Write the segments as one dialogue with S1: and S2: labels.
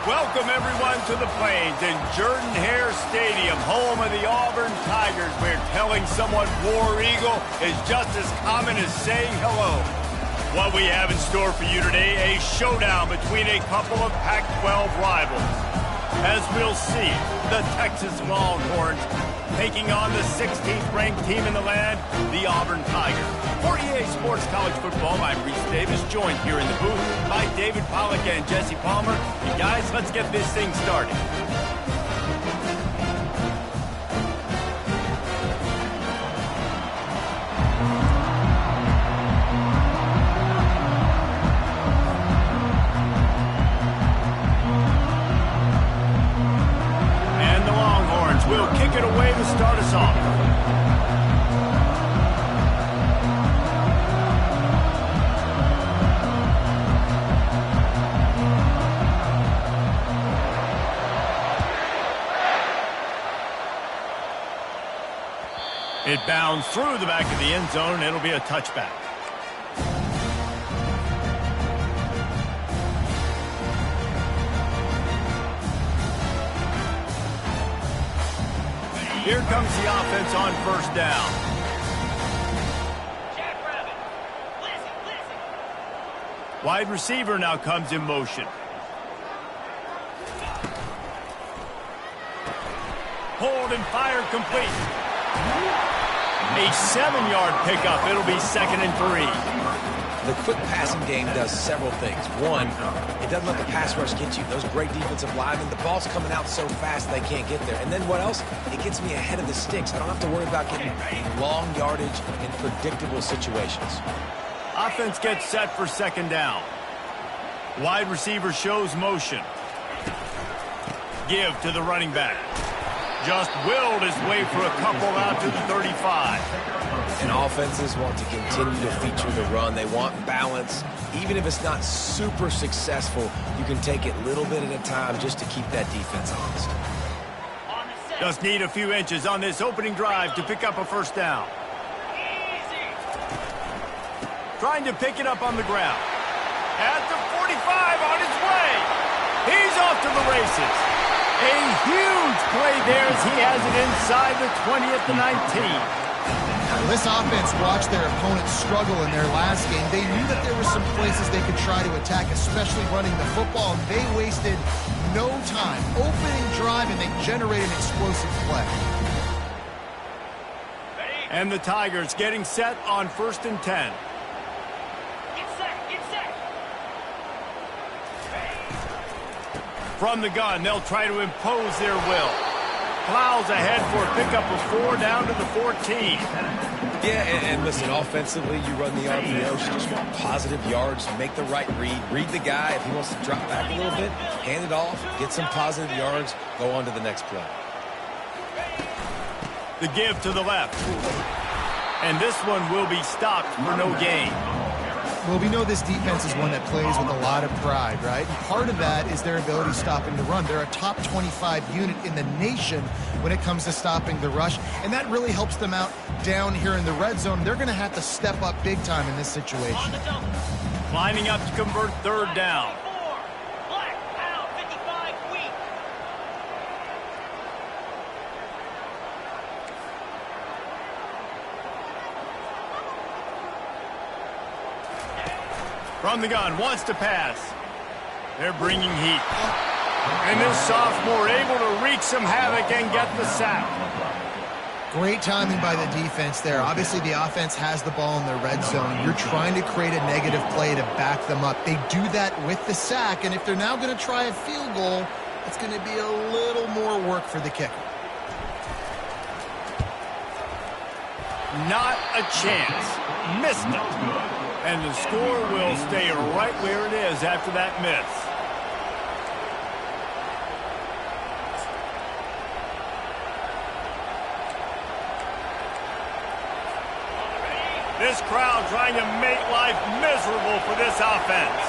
S1: Welcome, everyone, to the Plains in Jordan-Hare Stadium, home of the Auburn Tigers, where telling someone War Eagle is just as common as saying hello. What we have in store for you today, a showdown between a couple of Pac-12 rivals. As we'll see, the Texas Longhorns taking on the 16th-ranked team in the land, the Auburn Tigers. For EA Sports College Football, I'm Reese Davis, joined here in the booth by David Pollack and Jesse Palmer. And guys, let's get this thing started. We'll kick it away to start us off. It bounds through the back of the end zone, and it'll be a touchback. Here comes the offense on first down. Wide receiver now comes in motion. Hold and fire complete. A 7-yard pickup. It'll be 2nd and 3.
S2: The quick passing game does several things. One, it doesn't let the pass rush get you. Those great defensive linemen, the ball's coming out so fast they can't get there. And then what else? It gets me ahead of the sticks. I don't have to worry about getting long yardage in predictable situations.
S1: Offense gets set for 2nd down. Wide receiver shows motion. Give to the running back. Just willed his way for a couple out to the 35.
S2: And offenses want to continue to feature the run. They want balance. Even if it's not super successful, you can take it little bit at a time just to keep that defense honest.
S1: Just need a few inches on this opening drive to pick up a first down. Trying to pick it up on the ground. At the 45 on his way. He's off to the races. A huge play there as he has it inside the 20 at the 19.
S3: Now, this offense watched their opponents struggle in their last game. They knew that there were some places they could try to attack, especially running the football, and they wasted no time. Opening drive, and they generated an explosive play.
S1: And the Tigers getting set on 1st and 10. From the gun, they'll try to impose their will. Plows ahead for a pickup of 4 down to the 14.
S2: Yeah, and listen, offensively, you run the RPOs, you just want positive yards, make the right read the guy. If he wants to drop back a little bit, hand it off, get some positive yards, go on to the next play.
S1: The give to the left. And this one will be stopped for no gain.
S3: Well, we know this defense is one that plays with a lot of pride, right? And part of that is their ability stopping the run. They're a top 25 unit in the nation when it comes to stopping the rush, and that really helps them out down here in the red zone. They're going to have to step up big time in this situation.
S1: Lining up to convert 3rd down. From the gun, wants to pass. They're bringing heat. And this sophomore able to wreak some havoc and get the sack.
S3: Great timing by the defense there. Obviously, the offense has the ball in the red zone. You're trying to create a negative play to back them up. They do that with the sack, and if they're now going to try a field goal, it's going to be a little more work for the kicker.
S1: Not a chance. Missed it. And the score will stay right where it is after that miss. This crowd trying to make life miserable for this offense.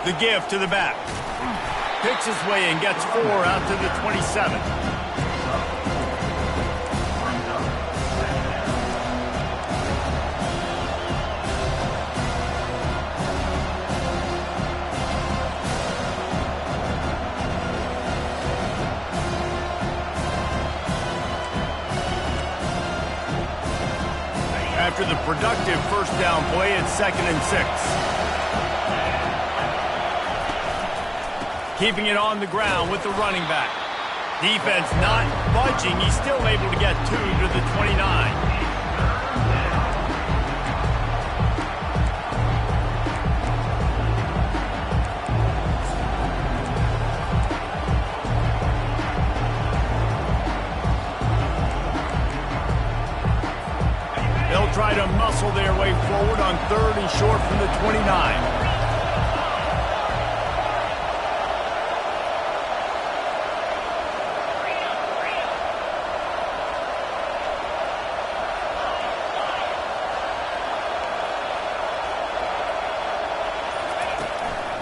S1: The give to the back. Picks his way and gets 4 out to the 27. after the productive first down play at 2nd and 6. Keeping it on the ground with the running back. Defense not budging. He's still able to get 2 to the 29. Try to muscle their way forward on 3rd and short from the 29.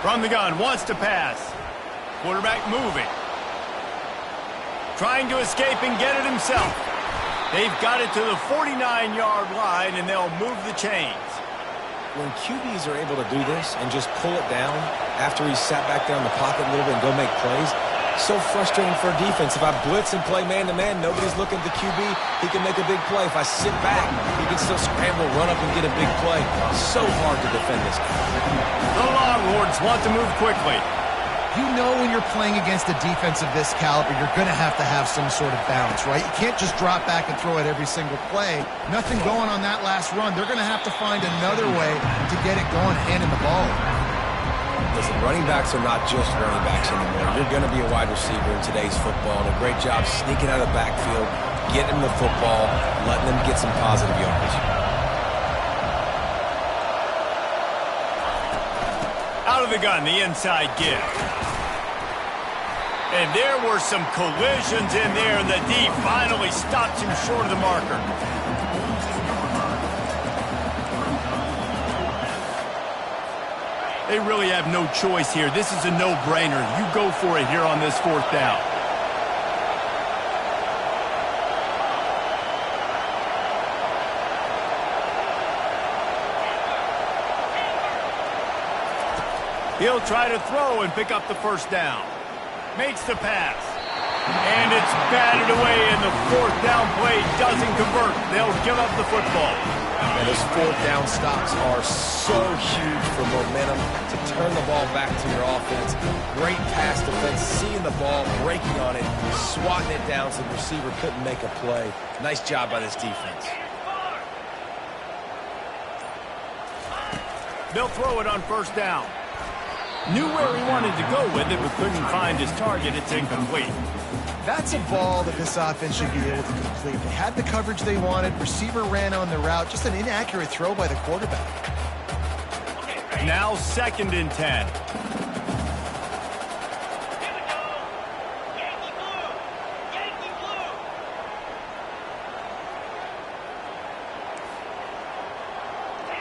S1: From the gun, wants to pass. Quarterback moving. Trying to escape and get it himself. They've got it to the 49-yard line, and they'll move the chains.
S2: When QBs are able to do this and just pull it down after he's sat back down in the pocket a little bit and go make plays, so frustrating for a defense. If I blitz and play man-to-man, nobody's looking at the QB, he can make a big play. If I sit back, he can still scramble, run up, and get a big play. So hard to defend this guy.
S1: The Longhorns want to move quickly.
S3: You know when you're playing against a defense of this caliber, you're going to have some sort of balance, right? You can't just drop back and throw it every single play. Nothing going on that last run. They're going to have to find another way to get it going, handing the ball.
S2: Listen, running backs are not just running backs anymore. You're going to be a wide receiver in today's football, and a great job sneaking out of the backfield, getting them the football, letting them get some positive yards.
S1: Out of the gun, the inside give. And there were some collisions in there, and the D finally stops him short of the marker. They really have no choice here. This is a no-brainer. You go for it here on this 4th down. He'll try to throw and pick up the first down. Makes the pass. And it's batted away, and the 4th down play doesn't convert. They'll give up the football.
S2: And those 4th down stops are so huge for momentum to turn the ball back to your offense. Great pass defense, seeing the ball, breaking on it, swatting it down so the receiver couldn't make a play. Nice job by this defense.
S1: They'll throw it on 1st down. Knew where he wanted to go with it, but couldn't find his target. It's incomplete.
S3: That's a ball that this offense should be able to complete. They had the coverage they wanted. Receiver ran on the route. Just an inaccurate throw by the quarterback.
S1: Now 2nd and 10.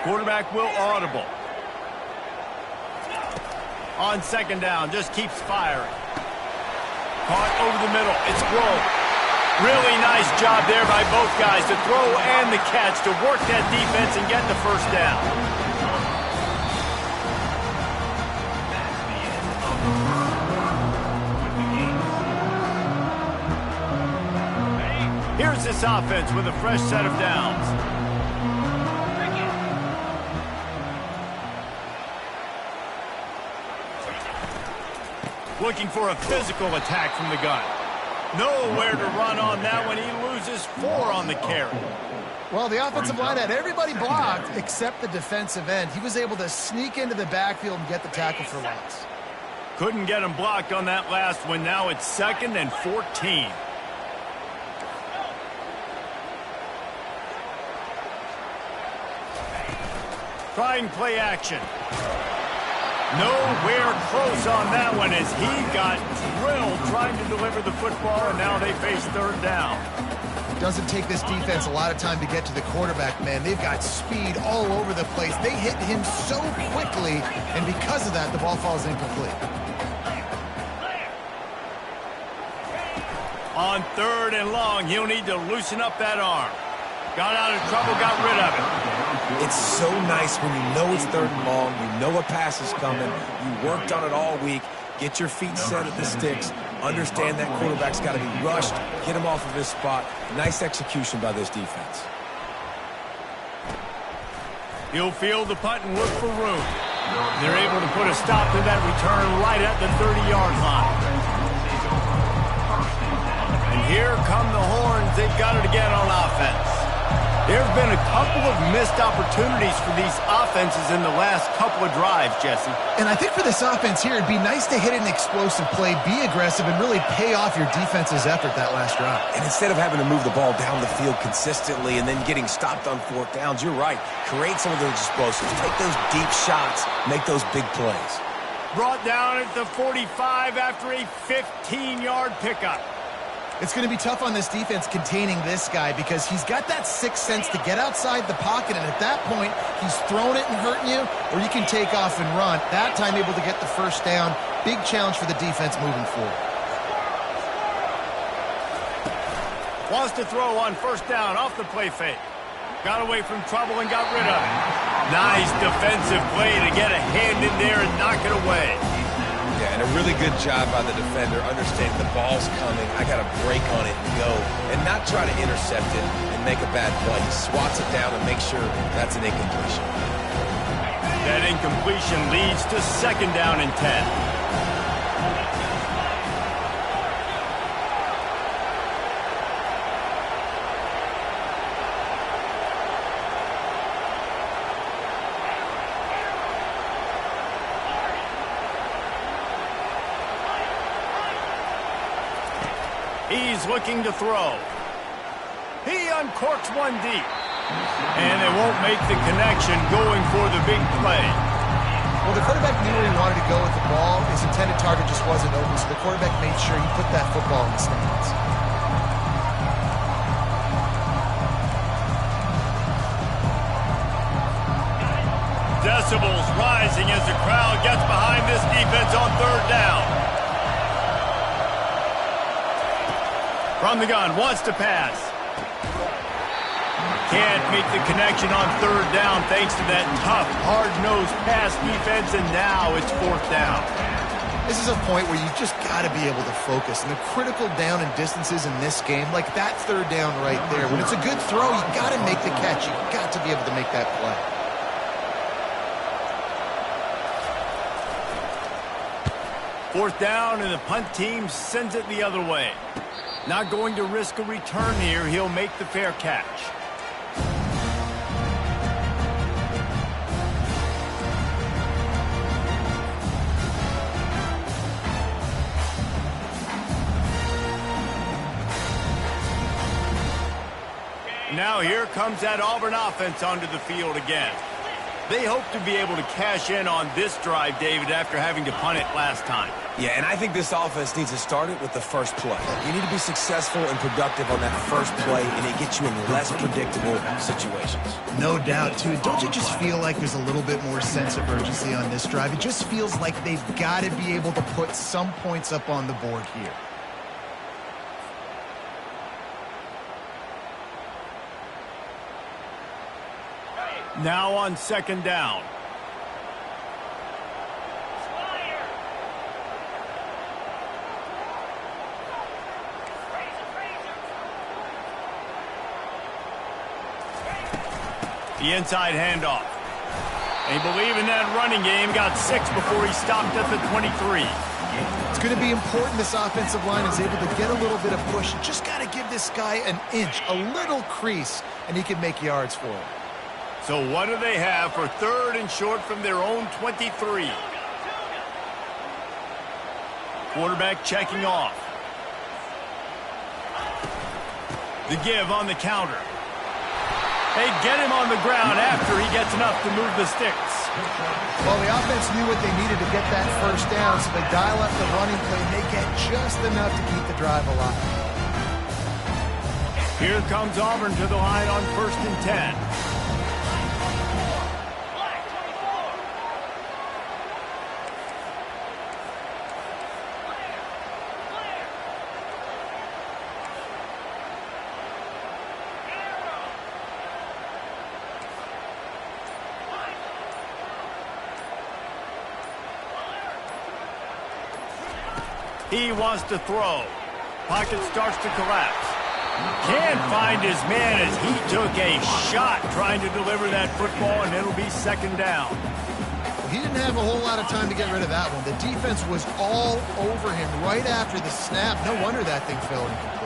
S1: Quarterback will audible. On 2nd down, just keeps firing. Caught over the middle. It's thrown. Really nice job there by both guys to throw and the catch to work that defense and get the first down. Here's this offense with a fresh set of downs. Looking for a physical attack from the gun. Nowhere to run on that one. He loses 4 on the carry.
S3: Well, the offensive line had everybody blocked except the defensive end. He was able to sneak into the backfield and get the tackle for loss.
S1: Couldn't get him blocked on that last one. Now it's 2nd and 14. Trying play action. Nowhere close on that one as he got drilled trying to deliver the football, and now they face 3rd down.
S3: Doesn't take this defense a lot of time to get to the quarterback, man. They've got speed all over the place. They hit him so quickly, and because of that, the ball falls incomplete.
S2: On
S1: 3rd and long, he'll need to loosen up that arm. Got out of trouble, got rid of it.
S2: It's so nice when you know it's 3rd and long, you know a pass is coming, you worked on it all week, get your feet set at the sticks, understand that quarterback's got to be rushed, get him off of his spot. Nice execution by this defense.
S1: He'll field the punt and look for room. They're able to put a stop to that return right at the 30-yard line. And here come the horns. They've got it again on offense. There have been a couple of missed opportunities for these offenses in the last couple of drives, Jesse.
S3: And I think for this offense here, it'd be nice to hit an explosive play, be aggressive, and really pay off your defense's effort that last drive.
S2: And instead of having to move the ball down the field consistently and then getting stopped on fourth downs, you're right. Create some of those explosives. Take those deep shots. Make those big plays.
S1: Brought down at the 45 after a 15-yard pickup.
S3: It's going to be tough on this defense containing this guy because he's got that sixth sense to get outside the pocket, and at that point, he's throwing it and hurting you, or you can take off and run. That time able to get the first down. Big challenge for the defense moving forward.
S1: Wants to throw on first down off the play fake. Got away from trouble and got rid of it. Nice defensive play to get a hand in there and knock it away.
S2: Yeah, and a really good job by the defender, understanding the ball's coming. I got to break on it and go, and not try to intercept it and make a bad play. He swats it down and makes sure that's an incompletion.
S1: That incompletion leads to second down and 10. He's looking to throw. He uncorks one deep. And they won't make the connection going for the big play.
S3: Well, the quarterback knew where he wanted to go with the ball. His intended target just wasn't open, so the quarterback made sure he put that football in the stands.
S1: Decibels rising as the crowd gets behind this defense on third down. From the gun, wants to pass. Can't make the connection on third down thanks to that tough, hard-nosed pass defense, and now it's fourth down.
S3: This is a point where you just got to be able to focus. And the critical down and distances in this game, like that third down right there, when it's a good throw, you got to make the catch. You got to be able to make that play.
S1: Fourth down, and the punt team sends it the other way. Not going to risk a return here. He'll make the fair catch. Now here comes that Auburn offense onto the field again. They hope to be able to cash in on this drive, David, after having to punt it last time.
S2: Yeah, and I think this offense needs to start it with the first play. You need to be successful and productive on that first play, and it gets you in less predictable situations.
S3: No doubt, too. Don't you just feel like there's a little bit more sense of urgency on this drive? It just feels like they've got to be able to put some points up on the board here.
S1: Now on second down. The inside handoff. They believe in that running game. Got 6 before he stopped at the 23.
S3: It's going to be important this offensive line is able to get a little bit of push. You just got to give this guy an inch, a little crease, and he can make yards for him.
S1: So what do they have for third and short from their own 23? Quarterback checking off. The give on the counter. They get him on the ground after he gets enough to move the sticks.
S3: Well, the offense knew what they needed to get that first down, so they dial up the running play, and they get just enough to keep the drive alive.
S1: Here comes Auburn to the line on first and 10. He wants to throw. Pocket starts to collapse. Can't find his man as he took a shot trying to deliver that football, and it'll be second down.
S3: Well, he didn't have a whole lot of time to get rid of that one. The defense was all over him right after the snap. No wonder that thing fell incomplete.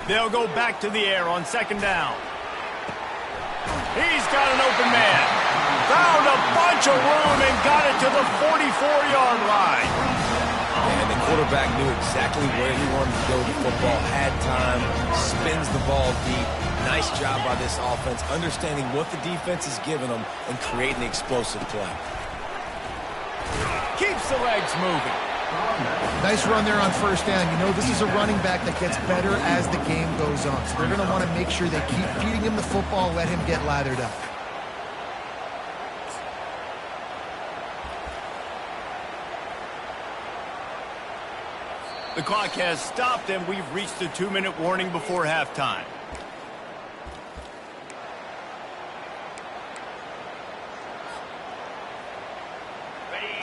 S1: They'll go back to the air on second down. He's got an open man. Found a bunch of room and got it to the 44-yard line.
S2: And the quarterback knew exactly where he wanted to go with the football, had time, spins the ball deep. Nice job by this offense, understanding what the defense is giving them and creating the explosive play.
S1: Keeps the legs moving.
S3: Nice run there on first down. You know, this is a running back that gets better as the game goes on. So they're going to want to make sure they keep feeding him the football, let him get lathered up.
S1: The clock has stopped, and we've reached the 2-minute warning before halftime.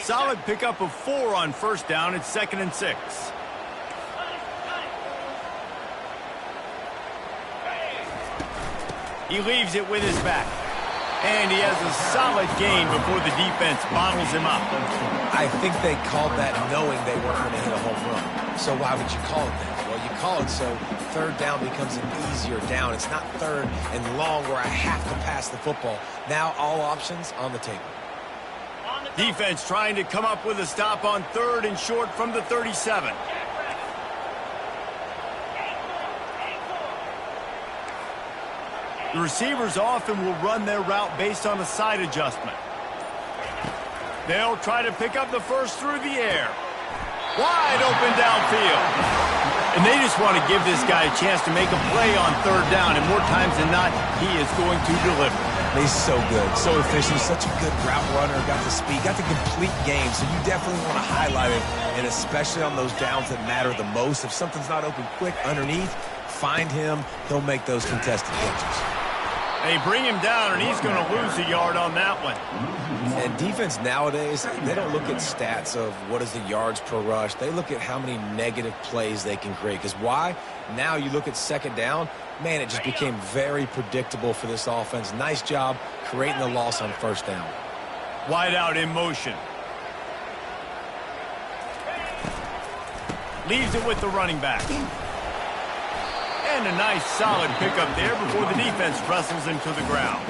S1: Solid pickup of 4 on first down. It's 2nd and 6. He leaves it with his back. And he has a solid gain before the defense bottles him up.
S2: I think they called that knowing they weren't going to hit a home run. So why would you call it that? Well, you call it so third down becomes an easier down. It's not third and long where I have to pass the football. Now all options on the table.
S1: Defense trying to come up with a stop on 3rd and short from the 37. The receivers often will run their route based on a side adjustment. They'll try to pick up the first through the air. Wide open downfield. And they just want to give this guy a chance to make a play on 3rd down, and more times than not, he is going to deliver.
S2: He's so good, so efficient, such a good route runner, got the speed, got the complete game, so you definitely want to highlight him, and especially on those downs that matter the most. If something's not open quick underneath, find him, he'll make those contested catches.
S1: They bring him down, and he's going to lose a yard on that one.
S2: And defense nowadays, they don't look at stats of what is the yards per rush. They look at how many negative plays they can create. Because why? Now you look at 2nd down, man, it just became very predictable for this offense. Nice job creating the loss on 1st down.
S1: Wide out in motion. Leaves it with the running back. And a nice solid pickup there before the defense wrestles him to the ground.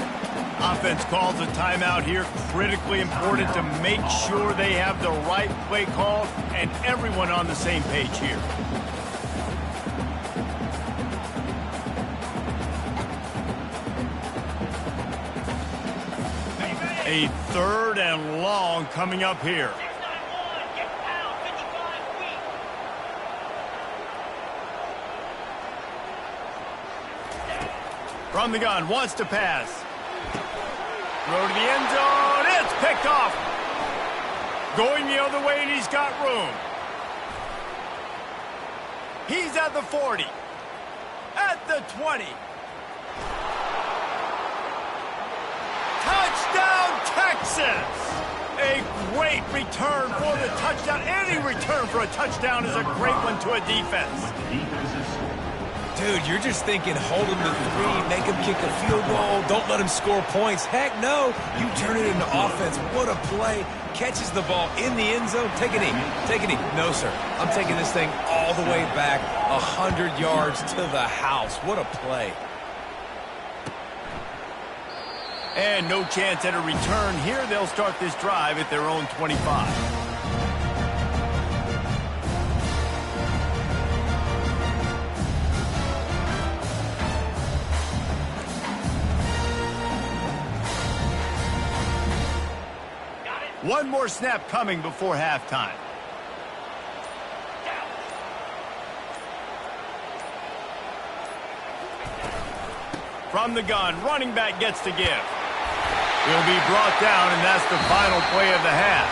S1: Offense calls a timeout here. Critically important to make sure they have the right play call and everyone on the same page here. A 3rd and long coming up here. From the gun, wants to pass. Throw to the end zone. It's picked off. Going the other way, and he's got room. He's at the 40. At the 20. Touchdown, Texas! A great return for the touchdown. Any return for a touchdown is a great one to a defense.
S2: Dude, you're just thinking, hold him to 3, make him kick a field goal, don't let him score points. Heck no, you turn it into offense. What a play. Catches the ball in the end zone. Take a knee. Take a knee. No, sir. I'm taking this thing all the way back 100 yards to the house. What a play.
S1: And no chance at a return here. They'll start this drive at their own 25. One more snap coming before halftime. From the gun, running back gets to give. He'll be brought down, and that's the final play of the half.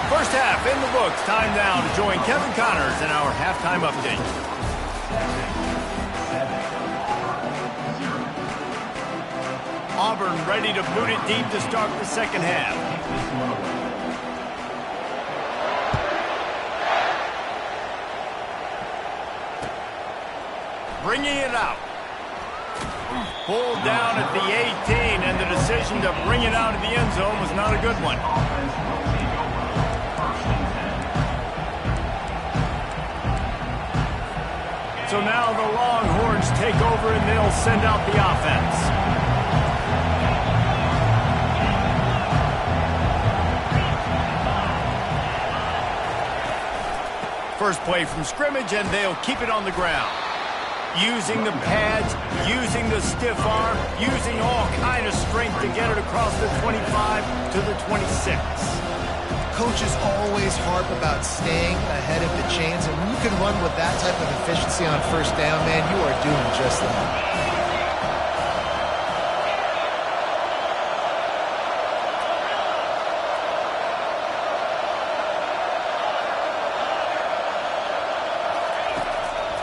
S1: First half in the books. Time now to join Kevin Connors in our halftime update. Auburn ready to boot it deep to start the second half. Bringing it out. Pulled down at the 18, and the decision to bring it out of the end zone was not a good one. So now the Longhorns take over, and they'll send out the offense. First play from scrimmage, and they'll keep it on the ground. Using the pads, using the stiff arm, using all kind of strength to get it across the 25 to the 26.
S3: Coaches always harp about staying ahead of the chains, and when you can run with that type of efficiency on first down, man, you are doing just that.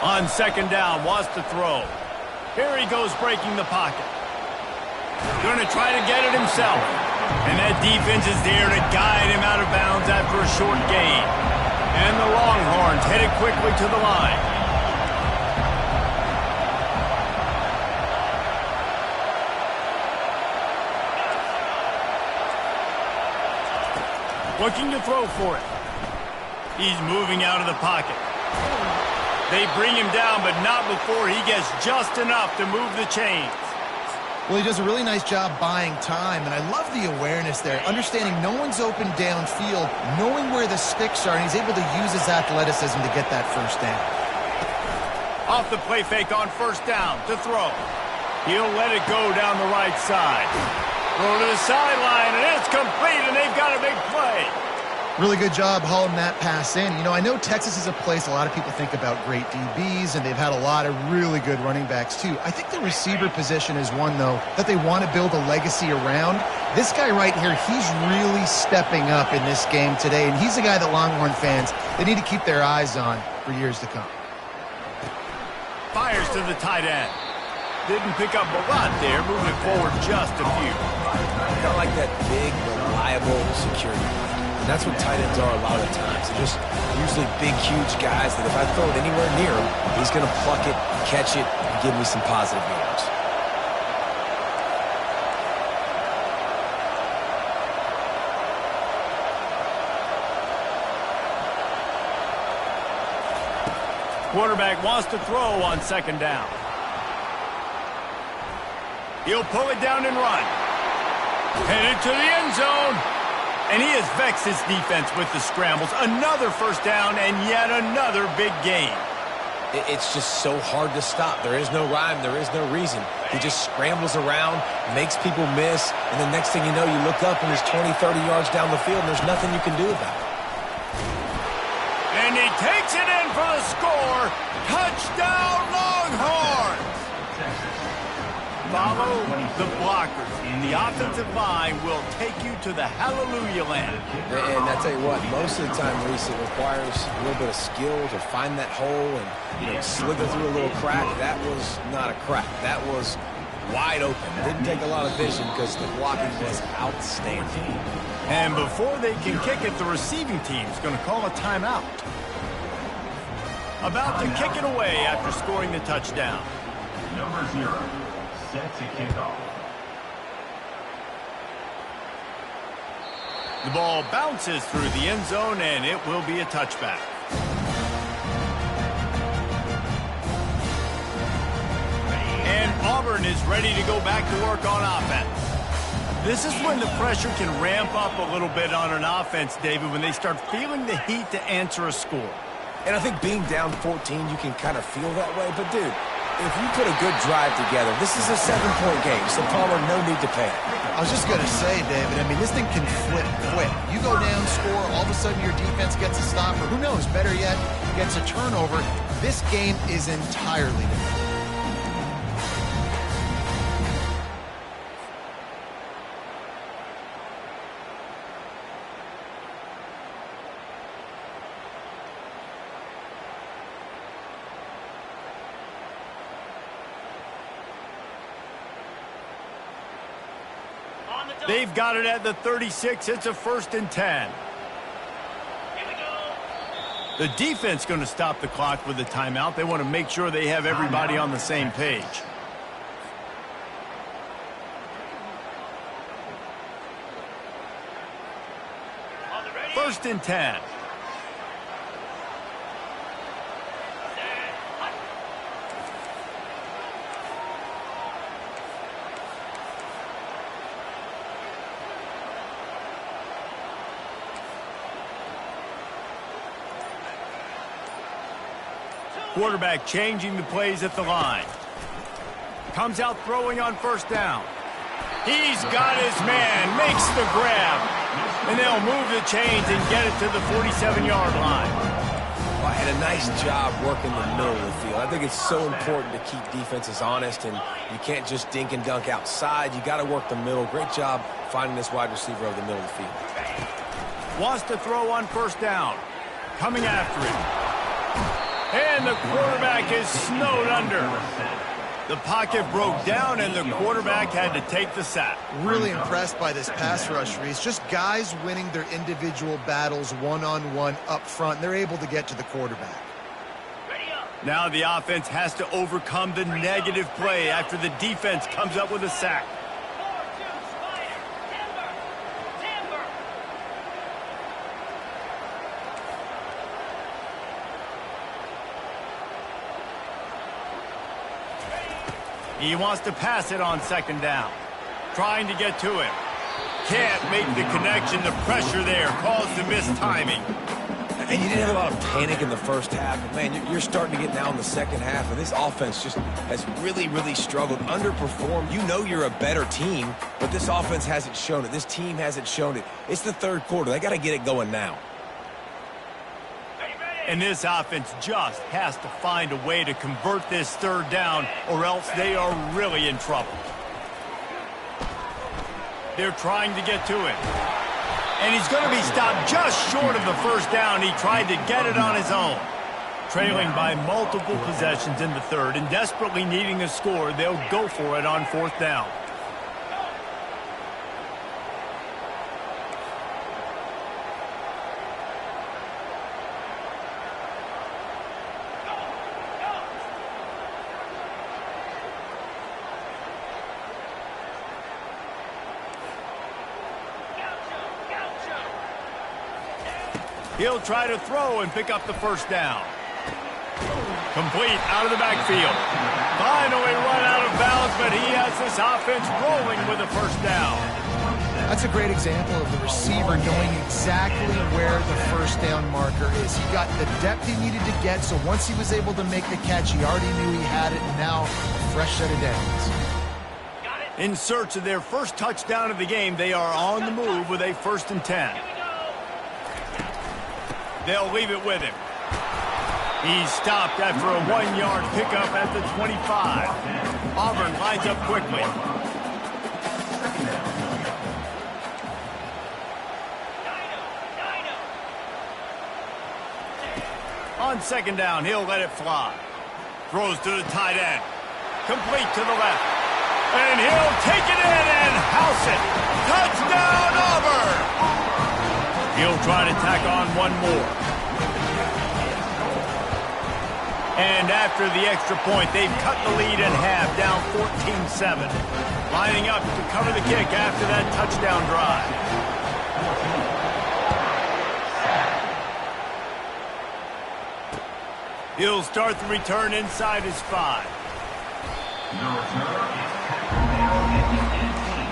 S1: On second down, wants to throw. Here he goes breaking the pocket. Going to try to get it himself. And that defense is there to guide him out of bounds after a short gain. And the Longhorns headed quickly to the line. Looking to throw for it. He's moving out of the pocket. They bring him down, but not before he gets just enough to move the chains.
S3: Well, he does a really nice job buying time, and I love the awareness there, understanding no one's open downfield, knowing where the sticks are, and he's able to use his athleticism to get that first down.
S1: Off the play fake on first down to throw. He'll let it go down the right side. Throw to the sideline, and it's complete, and they've got a big play.
S3: Really good job hauling that pass in. You know, I know Texas is a place a lot of people think about great DBs, and they've had a lot of really good running backs too. I think the receiver position is one, though, that they want to build a legacy around. This guy right here, he's really stepping up in this game today, and he's the guy that Longhorn fans, they need to keep their eyes on for years to come.
S1: Fires to the tight end. Didn't pick up a lot there, moving it forward just a few.
S2: Kind of like that big, reliable security. And that's what tight ends are a lot of the times. They're just usually big, huge guys that if I throw it anywhere near him, he's going to pluck it, catch it, and give me some positive yards.
S1: Quarterback wants to throw on second down. He'll pull it down and run. Headed to the end zone. And he has vexed his defense with the scrambles. Another first down and yet another big gain.
S2: It's just so hard to stop. There is no rhyme. There is no reason. He just scrambles around, makes people miss, and the next thing you know, you look up and he's 20, 30 yards down the field, and there's nothing you can do about it.
S1: And he takes it in for the score. Touchdown, Longhorns! Follow the blockers. The offensive line will take you to the hallelujah land.
S2: And I tell you what, most of the time, Reese, it requires a little bit of skill to find that hole and, slither through a little crack. That was not a crack. That was wide open. It didn't take a lot of vision because the blocking was outstanding.
S1: And before they can kick it, the receiving team's going to call a timeout. About to kick it away after scoring the touchdown.
S4: Number 0. Set to kick off.
S1: The ball bounces through the end zone, and it will be a touchback. And Auburn is ready to go back to work on offense. This is when the pressure can ramp up a little bit on an offense, David, when they start feeling the heat to answer a score.
S2: And I think being down 14, you can kind of feel that way. But, dude, if you put a good drive together, this is a 7-point game, so Palmer, no need to panic.
S3: I was just going to say, David, I mean, this thing can flip quick. You go down, score, all of a sudden your defense gets a stop, or who knows, better yet, gets a turnover. This game is entirely different.
S1: They've got it at the 36. It's a 1st and 10. The defense going to stop the clock with the timeout. They want to make sure they have everybody on the same page. First and 10. Quarterback changing the plays at the line. Comes out throwing on 1st down. He's got his man, makes the grab. And they'll move the chains and get it to the 47-yard line.
S2: Well, and a nice job working the middle of the field. I think it's so important to keep defenses honest, and you can't just dink and dunk outside. You got to work the middle. Great job finding this wide receiver over the middle of the field.
S1: Wants to throw on 1st down. Coming after him. And the quarterback is snowed under. The pocket broke down, and the quarterback had to take the sack.
S3: Really impressed by this pass rush, Reese. Just guys winning their individual battles one-on-one up front. They're able to get to the quarterback.
S1: Now the offense has to overcome the negative play after the defense comes up with a sack. He wants to pass it on 2nd down. Trying to get to him. Can't make the connection. The pressure there caused the missed timing.
S2: And you didn't have a lot of panic in the first half. But, man, you're starting to get now in the second half, and this offense just has really, really struggled, underperformed. You know you're a better team, but this offense hasn't shown it. This team hasn't shown it. It's the 3rd quarter. They got to get it going now.
S1: And this offense just has to find a way to convert this 3rd down, or else they are really in trouble. They're trying to get to him. And he's going to be stopped just short of the 1st down. He tried to get it on his own. Trailing by multiple possessions in the 3rd and desperately needing a score, they'll go for it on 4th down. He'll try to throw and pick up the 1st down. Complete out of the backfield. Finally run out of bounds, but he has this offense rolling with a 1st down.
S3: That's a great example of the receiver knowing exactly where the 1st down marker is. He got the depth he needed to get, so once he was able to make the catch, he already knew he had it, and now a fresh set of downs.
S1: In search of their 1st touchdown of the game, they are on the move with a 1st and 10. They'll leave it with him. He's stopped after a 1-yard pickup at the 25. Auburn lines up quickly. On 2nd down, he'll let it fly. Throws to the tight end. Complete to the left. And he'll take it in and house it. Touchdown, Auburn! He'll try to tack on one more. And after the extra point, they've cut the lead in half, down 14-7. Lining up to cover the kick after that touchdown drive. He'll start the return inside his 5.
S4: The return is tackle at the 18,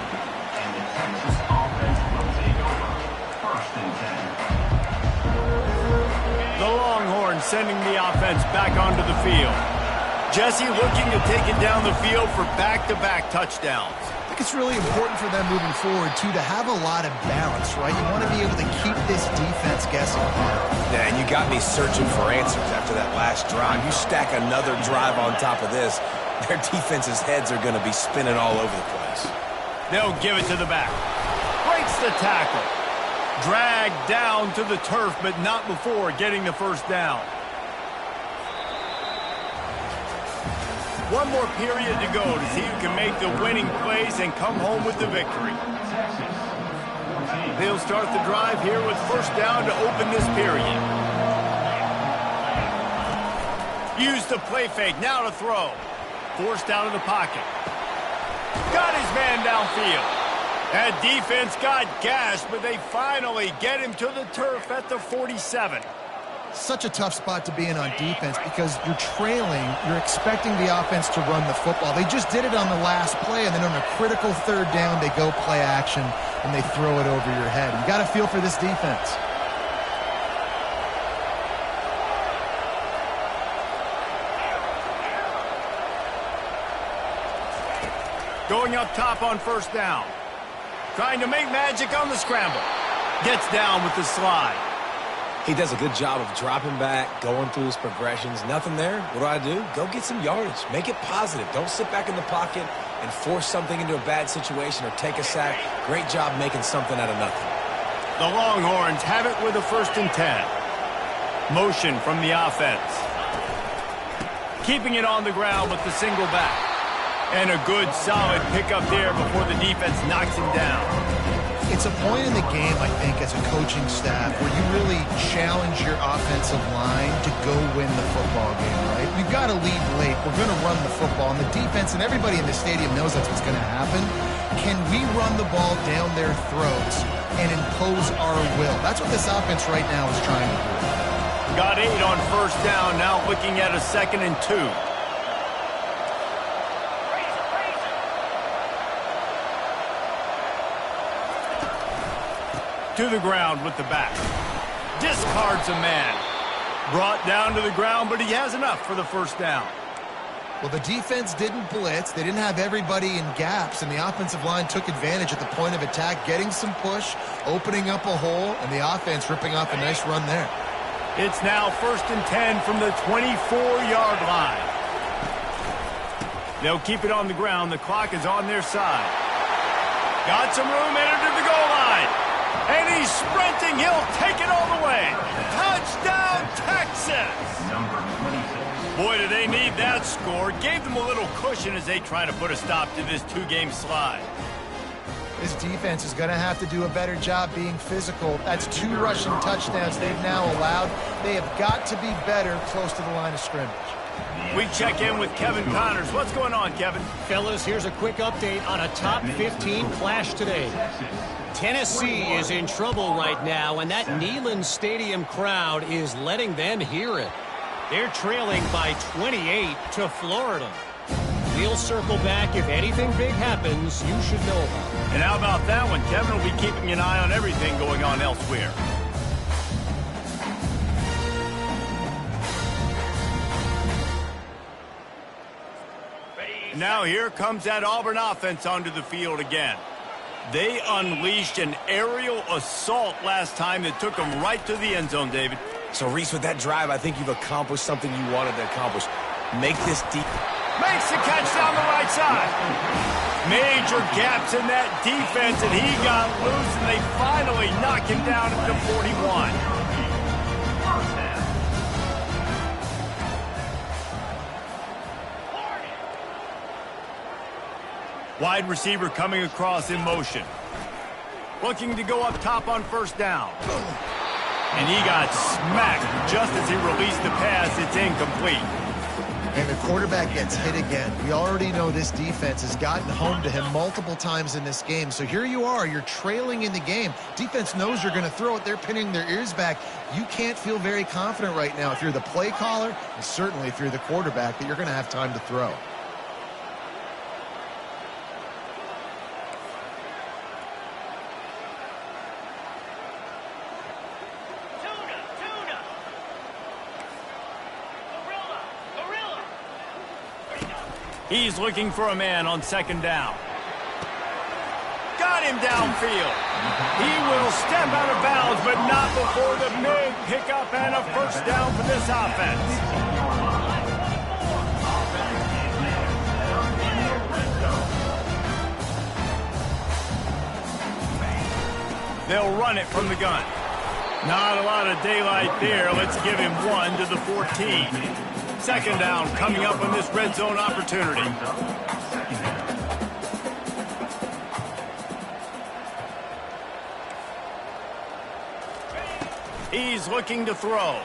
S4: and the Texas offense will take over. 1st and 10.
S1: The Longhorns sending the offense back onto the field. Jesse looking to take it down the field for back-to-back touchdowns.
S3: I think it's really important for them moving forward, too, to have a lot of balance, right? You want to be able to keep this defense guessing.
S2: Yeah, and you got me searching for answers after that last drive. You stack another drive on top of this, their defense's heads are going to be spinning all over the place.
S1: They'll give it to the back. Breaks the tackle. Dragged down to the turf, but not before getting the 1st down. One more period to go to see who can make the winning plays and come home with the victory. They'll start the drive here with first down to open this period. Use the play fake, now to throw. Forced out of the pocket. Got his man downfield. That defense got gashed, but they finally get him to the turf at the 47.
S3: Such a tough spot to be in on defense because you're trailing, you're expecting the offense to run the football. They just did it on the last play, and then on a critical third down, they go play action, and they throw it over your head. You got to feel for this defense.
S1: Going up top on first down. Trying to make magic on the scramble. Gets down with the slide.
S2: He does a good job of dropping back, going through his progressions. Nothing there. What do? Go get some yardage. Make it positive. Don't sit back in the pocket and force something into a bad situation or take a sack. Great job making something out of nothing.
S1: The Longhorns have it with a 1st and 10. Motion from the offense. Keeping it on the ground with the single back. And a good, solid pickup there before the defense knocks him down.
S3: It's a point in the game, I think, as a coaching staff where you really challenge your offensive line to go win the football game, right? We've got to lead late. We're going to run the football. And the defense and everybody in the stadium knows that's what's going to happen. Can we run the ball down their throats and impose our will? That's what this offense right now is trying to do.
S1: Got 8 on first down, now looking at a 2nd and 2. To the ground with the back. Discards a man. Brought down to the ground, but he has enough for the first down.
S3: Well, the defense didn't blitz. They didn't have everybody in gaps, and the offensive line took advantage at the point of attack, getting some push, opening up a hole, and the offense ripping off a nice run there.
S1: It's now 1st and 10 from the 24-yard line. They'll keep it on the ground. The clock is on their side. Got some room, entered to the goal line. And he's sprinting. He'll take it all the way. Touchdown, Texas!
S4: Number 26.
S1: Boy, do they need that score. Gave them a little cushion as they try to put a stop to this 2-game slide.
S3: This defense is going to have to do a better job being physical. That's 2 rushing touchdowns they've now allowed. They have got to be better close to the line of scrimmage.
S1: We check in with Kevin Connors. What's going on, Kevin?
S5: Fellas, here's a quick update on a top 15 clash today. Tennessee is in trouble right now, and that Neyland Stadium crowd is letting them hear it. They're trailing by 28 to Florida. We'll circle back if anything big happens you should know about.
S1: And how about that one? Kevin will be keeping an eye on everything going on elsewhere. Now here comes that Auburn offense onto the field again. They unleashed an aerial assault last time that took them right to the end zone, David.
S2: So, Reese, with that drive, I think you've accomplished something you wanted to accomplish. Make this deep.
S1: Makes the catch down the right side. Major gaps in that defense, and he got loose, and they finally knock him down at the 41. Wide receiver coming across in motion. Looking to go up top on first down. And he got smacked just as he released the pass. It's incomplete.
S3: And the quarterback gets hit again. We already know this defense has gotten home to him multiple times in this game. So here you are. You're trailing in the game. Defense knows you're going to throw it. They're pinning their ears back. You can't feel very confident right now if you're the play caller, and certainly if you're the quarterback, that you're going to have time to throw.
S1: He's looking for a man on second down. Got him downfield. He will step out of bounds, but not before the big pickup and a first down for this offense. They'll run it from the gun. Not a lot of daylight there. Let's give him 1 to the 14. Second down coming up on this red zone opportunity. He's looking to throw.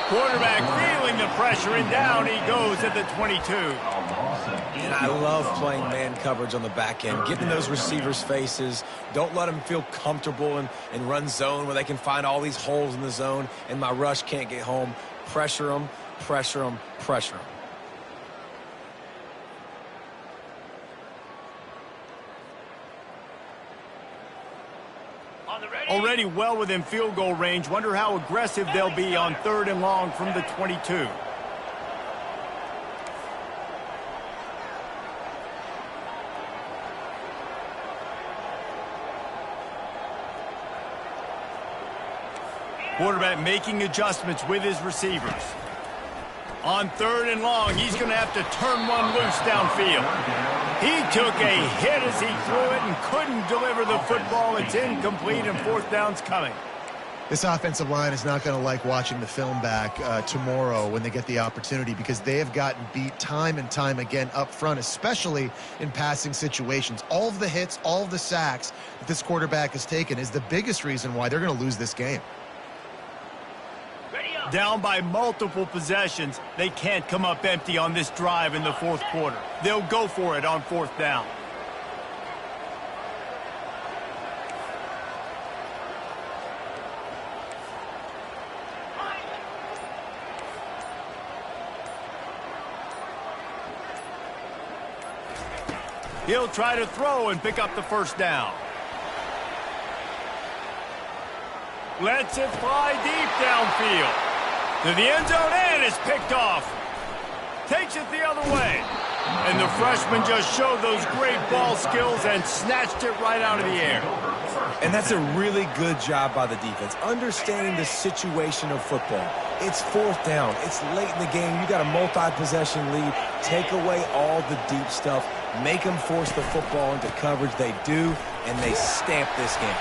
S1: Quarterback feeling the pressure, and down he goes at the 22.
S2: And I love playing man coverage on the back end, getting those receivers' faces. Don't let them feel comfortable and run zone where they can find all these holes in the zone and my rush can't get home. Pressure them, pressure them, pressure them.
S1: Already well within field goal range. Wonder how aggressive they'll be on 3rd and long from the 22. Quarterback making adjustments with his receivers. On 3rd and long, he's going to have to turn one loose downfield. He took a hit as he threw it and couldn't deliver the football. It's incomplete, and 4th down's coming.
S3: This offensive line is not going to like watching the film back tomorrow when they get the opportunity, because they have gotten beat time and time again up front, especially in passing situations. All of the hits, all of the sacks that this quarterback has taken is the biggest reason why they're going to lose this game.
S1: Down by multiple possessions, they can't come up empty on this drive in the 4th quarter. They'll go for it on 4th down. He'll try to throw and pick up the 1st down. Lets it fly deep downfield. To the end zone, and it's picked off. Takes it the other way. And the freshman just showed those great ball skills and snatched it right out of the air.
S2: And that's a really good job by the defense, understanding the situation of football. It's 4th down. It's late in the game. You got a multi-possession lead. Take away all the deep stuff. Make them force the football into coverage. They do, and they stamp this game.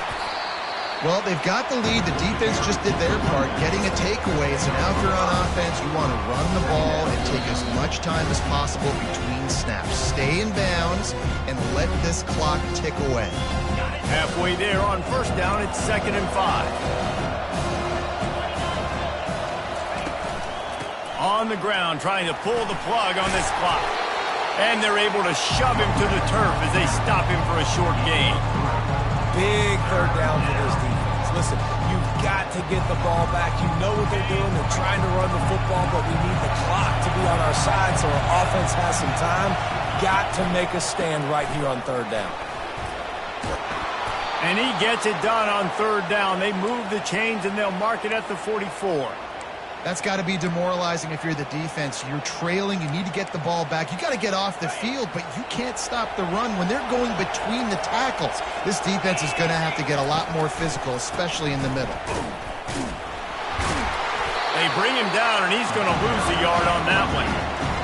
S3: Well, they've got the lead. The defense just did their part, getting a takeaway. So now if you're on offense, you want to run the ball and take as much time as possible between snaps. Stay in bounds and let this clock tick away.
S1: Halfway there on 1st down, it's 2nd and 5. On the ground, trying to pull the plug on this clock. And they're able to shove him to the turf as they stop him for a short gain.
S2: Big 3rd down for this defense. Listen, you've got to get the ball back. You know what they're doing. They're trying to run the football, but we need the clock to be on our side so our offense has some time. Got to make a stand right here on 3rd down.
S1: And he gets it done on 3rd down. They move the chains, and they'll mark it at the 44.
S3: That's got to be demoralizing if you're the defense. You're trailing. You need to get the ball back. You got to get off the field, but you can't stop the run when they're going between the tackles. This defense is going to have to get a lot more physical, especially in the middle.
S1: They bring him down, and he's going to lose a yard on that one.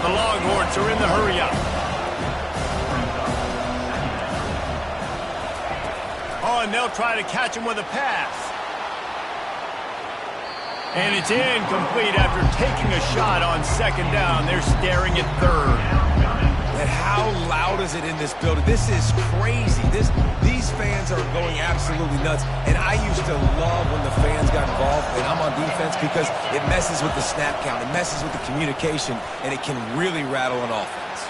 S1: The Longhorns are in the hurry-up. Oh, and they'll try to catch him with a pass. And it's incomplete after taking a shot on 2nd down. They're staring at 3rd.
S2: And how loud is it in this building? This is crazy. These fans are going absolutely nuts. And I used to love when the fans got involved, and I'm on defense, because it messes with the snap count. It messes with the communication, and it can really rattle an offense.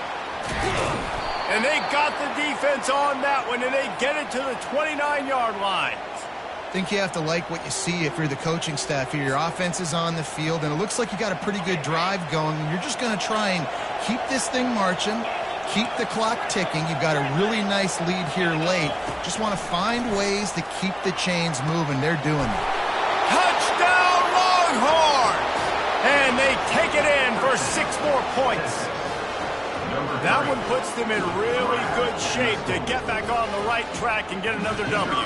S1: And they got the defense on that one, and they get it to the 29-yard line.
S3: I think you have to like what you see if you're the coaching staff here. Your offense is on the field, and it looks like you got a pretty good drive going. You're just going to try and keep this thing marching, keep the clock ticking. You've got a really nice lead here late. Just want to find ways to keep the chains moving. They're doing it.
S1: Touchdown, Longhorns! And they take it in for 6 more points. That one puts them in really good shape to get back on the right track and get another W.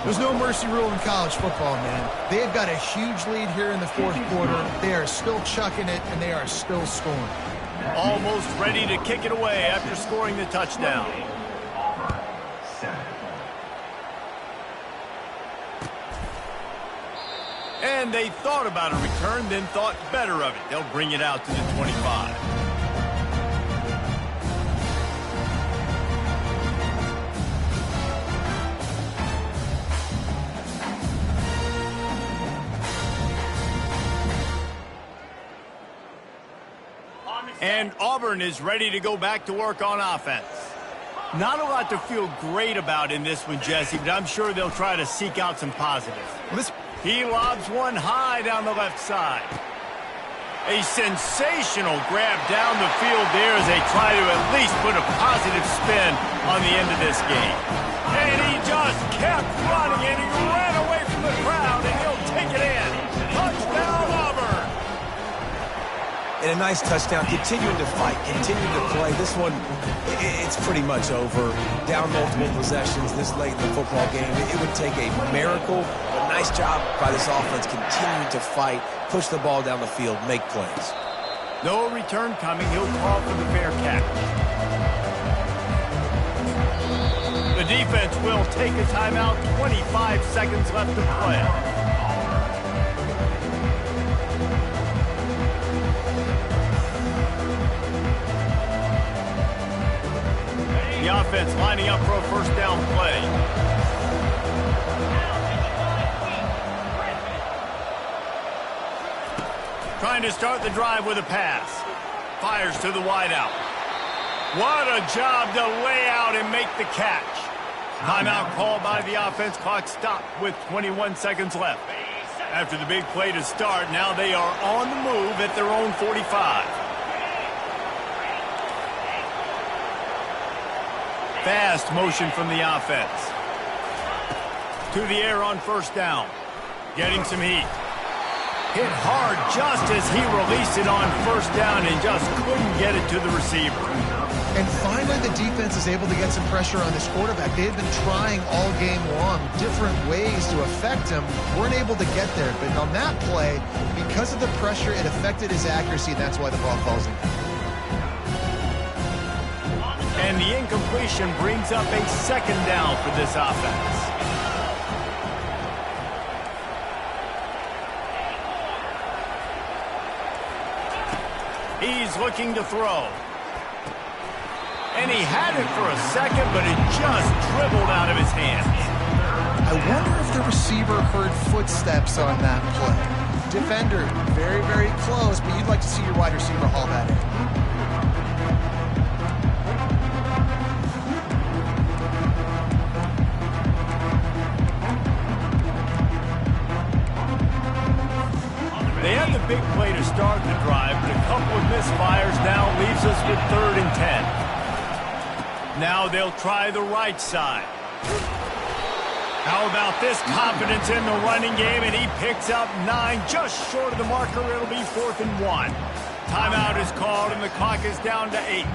S3: There's no mercy rule in college football, man. They've got a huge lead here in the 4th quarter. They are still chucking it, and they are still scoring.
S1: Almost ready to kick it away after scoring the touchdown. And they thought about a return, then thought better of it. They'll bring it out to the 25. And Auburn is ready to go back to work on offense. Not a lot to feel great about in this one, Jesse, but I'm sure they'll try to seek out some positives. He lobs one high down the left side. A sensational grab down the field there as they try to at least put a positive spin on the end of this game. And he just kept running, and he ran away from the crowd, and he'll take it in. Touchdown, Auburn!
S2: And a nice touchdown, continuing to fight, continuing to play. This one, it's pretty much over. Down multiple possessions this late in the football game. It would take a miracle, but nice job by this offense continuing to fight, push the ball down the field, make plays.
S1: No return coming. He'll call for the fair catch. The defense will take a timeout. 25 seconds left to play. The offense lining up for a first down play. Trying to start the drive with a pass. Fires to the wideout. What a job to lay out and make the catch. Timeout called by the offense. Clock stopped with 21 seconds left. After the big play to start, now they are on the move at their own 45. Fast motion from the offense. To the air on first down. Getting some heat. Hit hard just as he released it on first down and just couldn't get it to the receiver.
S3: And finally, the defense is able to get some pressure on this quarterback. They've been trying all game long different ways to affect him. Weren't able to get there. But on that play, because of the pressure, it affected his accuracy. That's why the ball falls in.
S1: And the incompletion brings up a second down for this offense. He's looking to throw. And he had it for a second, but it just dribbled out of his hands.
S3: I wonder if the receiver heard footsteps on that play. Defender, very, very close, but you'd like to see your wide receiver haul that in.
S1: They had the big play to start the drive, but a couple of misfires now leaves us with 3rd and 10. Now they'll try the right side. How about this confidence in the running game, and he picks up 9, just short of the marker. It'll be 4th and 1. Timeout is called, and the clock is down to 8.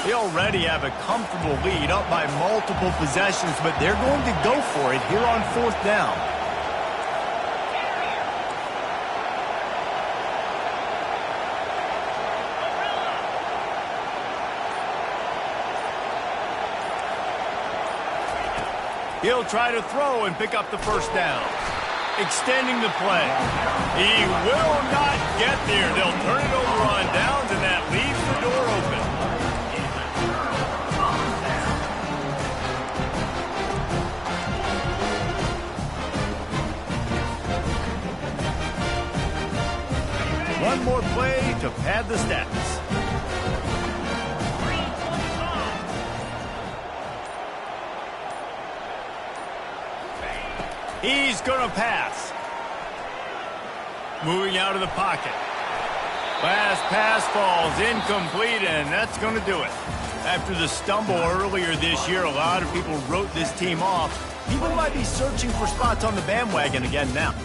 S1: They already have a comfortable lead, up by multiple possessions, but they're going to go for it here on 4th down. He'll try to throw and pick up the first down. Extending the play. He will not get there. They'll turn it over on downs, and that leaves the door open. One more play to pad the stats. He's going to pass. Moving out of the pocket. Last pass falls incomplete, and that's going to do it. After the stumble earlier this year, a lot of people wrote this team off. People might be searching for spots on the bandwagon again now.